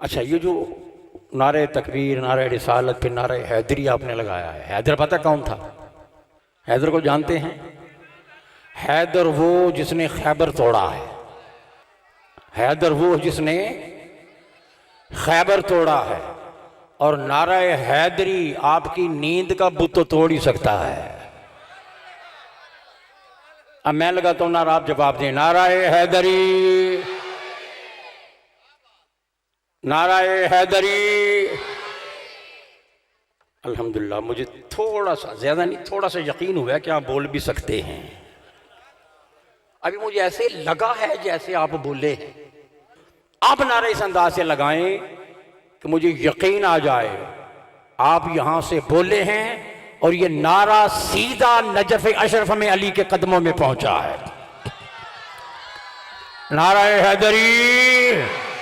अच्छा, ये जो नारे तकबीर, नारे रिसालत, फिर नारे हैदरी आपने लगाया है, हैदर पता कौन था? हैदर को जानते हैं? हैदर वो जिसने खैबर तोड़ा है। हैदर वो जिसने खैबर तोड़ा है। और नारा हैदरी आपकी नींद का बुत तो तोड़ ही सकता है। अब मैं लगाता हूं नारा, आप जवाब दें। नाराए हैदरी, नाराए हैदरी। अल्हम्दुलिल्लाह, मुझे थोड़ा सा, ज्यादा नहीं, थोड़ा सा यकीन हुआ कि आप बोल भी सकते हैं। अभी मुझे ऐसे लगा है जैसे आप बोले हैं। आप नारा इस अंदाज से लगाएं कि मुझे यकीन आ जाए आप यहां से बोले हैं और ये नारा सीधा नजफ अशरफ में अली के कदमों में पहुंचा है। नारा हैदरी।